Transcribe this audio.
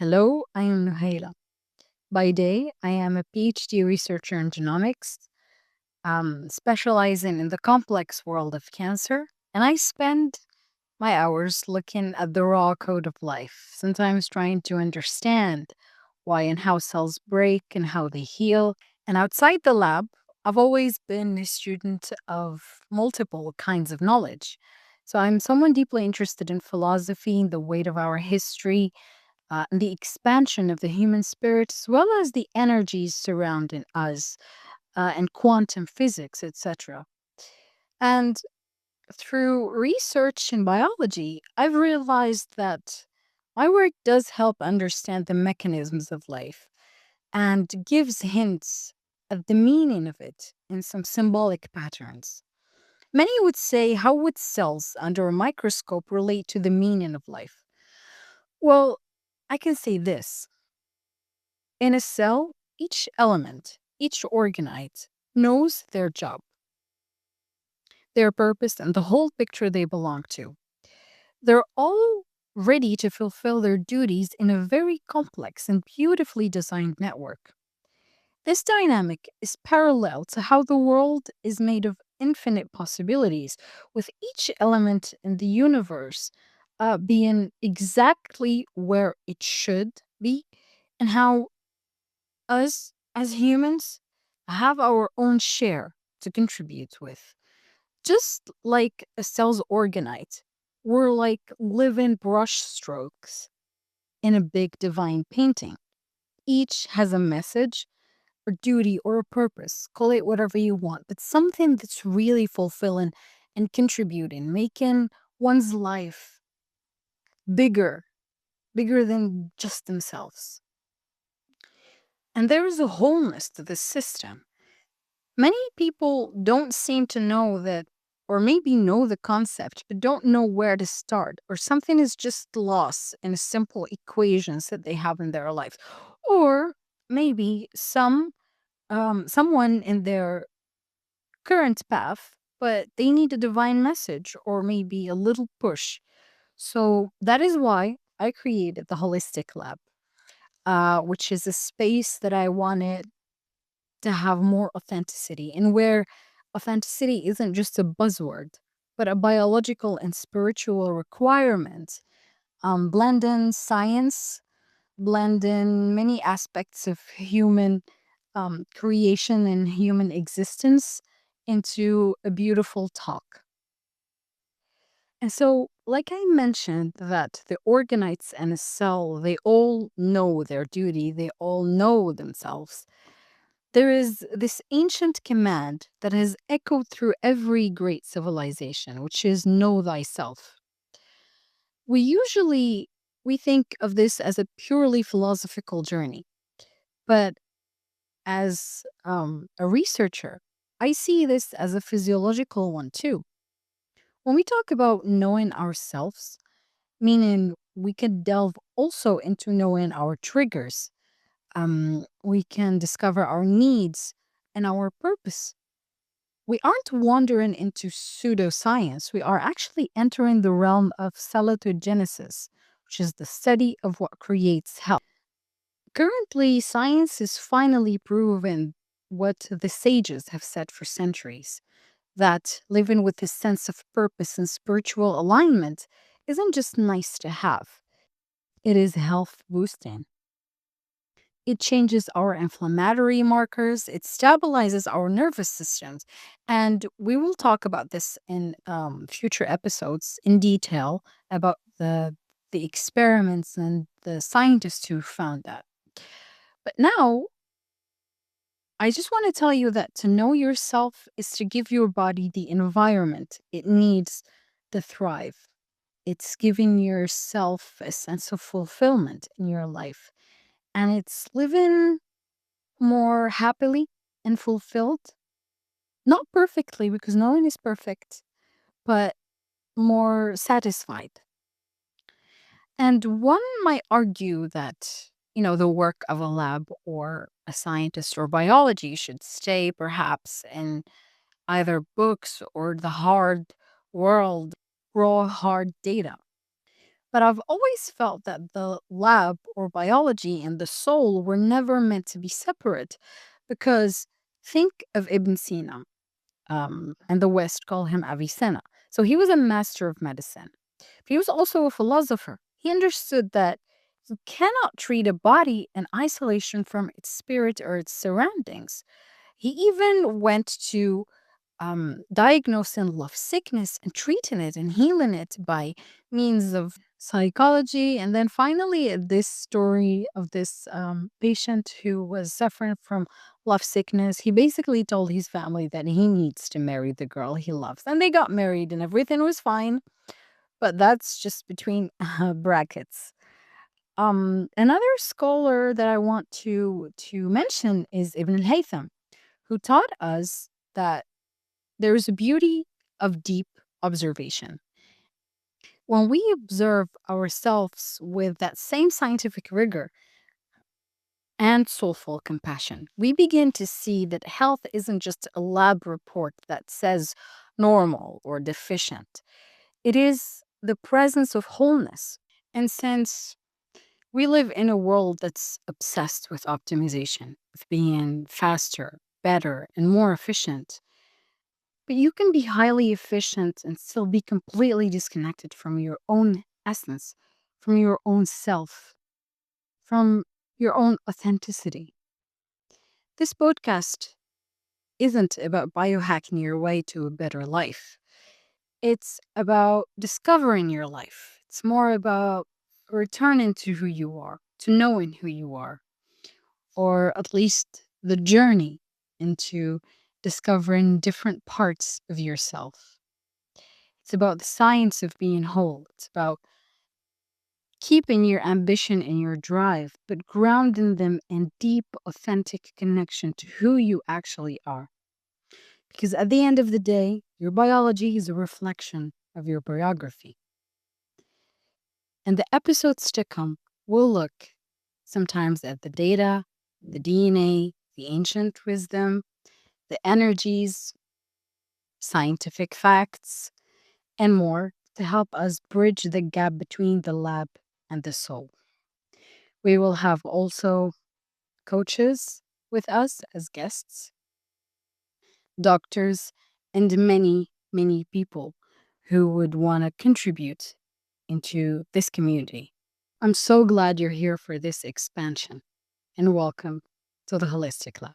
Hello, I am Nouhaila. By day, I am a PhD researcher in genomics, specializing in the complex world of cancer, and I spend my hours looking at the raw code of life, sometimes trying to understand why and how cells break and how they heal. And outside the lab, I've always been a student of multiple kinds of knowledge. So I'm someone deeply interested in philosophy, the weight of our history, and the expansion of the human spirit, as well as the energies surrounding us, and quantum physics, etc. And through research in biology, I've realized that my work does help understand the mechanisms of life and gives hints of the meaning of it in some symbolic patterns. Many would say, how would cells under a microscope relate to the meaning of life? Well, I can say this. In a cell, each element, each organite, knows their job, their purpose, and the whole picture they belong to. They're all ready to fulfill their duties in a very complex and beautifully designed network. This dynamic is parallel to how the world is made of infinite possibilities, with each element in the universe being exactly where it should be, and how us as humans have our own share to contribute with. Just like a cell's organite, we're like living brush strokes in a big divine painting. Each has a message, or duty, or a purpose. Call it whatever you want, but something that's really fulfilling and contributing, making one's life bigger, bigger than just themselves. And there is a wholeness to this system. Many people don't seem to know that, or maybe know the concept, but don't know where to start, or something is just lost in simple equations that they have in their life. Or maybe someone in their current path, but they need a divine message or maybe a little push. So that is why I created the Holistic Lab, which is a space that I wanted to have more authenticity, and where authenticity isn't just a buzzword, but a biological and spiritual requirement. Blending science, blending many aspects of human creation and human existence into a beautiful talk. And so, like I mentioned, that the organites and a cell, they all know their duty, they all know themselves. There is this ancient command that has echoed through every great civilization, which is know thyself. We usually we think of this as a purely philosophical journey, but as a researcher, I see this as a physiological one too. When we talk about knowing ourselves, meaning we can delve also into knowing our triggers. We can discover our needs and our purpose. We aren't wandering into pseudoscience. We are actually entering the realm of salatogenesis, which is the study of what creates health. Currently, science is finally proven what the sages have said for centuries, that living with a sense of purpose and spiritual alignment isn't just nice to have, it is health boosting. It changes our inflammatory markers, it stabilizes our nervous systems. And we will talk about this in future episodes in detail about the experiments and the scientists who found that. But now, I just want to tell you that to know yourself is to give your body the environment it needs to thrive. It's giving yourself a sense of fulfillment in your life. And it's living more happily and fulfilled. Not perfectly, because no one is perfect, but more satisfied. And one might argue that, the work of a lab or a scientist or biology should stay perhaps in either books or the hard world, raw, hard data. But I've always felt that the lab or biology and the soul were never meant to be separate because think of Ibn Sina, and the West call him Avicenna. So he was a master of medicine. But he was also a philosopher. He understood that you cannot treat a body in isolation from its spirit or its surroundings. He even went to diagnosing love sickness and treating it and healing it by means of psychology. And then finally, this story of this patient who was suffering from love sickness, he basically told his family that he needs to marry the girl he loves. And they got married and everything was fine. But that's just between brackets. Another scholar that I want to mention is Ibn al-Haytham, who taught us that there is a beauty of deep observation. When we observe ourselves with that same scientific rigor and soulful compassion, we begin to see that health isn't just a lab report that says normal or deficient. It is the presence of wholeness. And since we live in a world that's obsessed with optimization, with being faster, better, and more efficient, but you can be highly efficient and still be completely disconnected from your own essence, from your own self, from your own authenticity. This podcast isn't about biohacking your way to a better life. It's about discovering your life. It's more about returning to who you are, to knowing who you are, or at least the journey into discovering different parts of yourself. It's about the science of being whole. It's about keeping your ambition and your drive, but grounding them in deep, authentic connection to who you actually are. Because at the end of the day, your biology is a reflection of your biography. And the episodes to come will look sometimes at the data, the DNA, the ancient wisdom, the energies, scientific facts, and more to help us bridge the gap between the lab and the soul. We will have also coaches with us as guests, doctors, and many, many people who would want to contribute into this community. I'm so glad you're here for this expansion, and welcome to the Holistic Lab.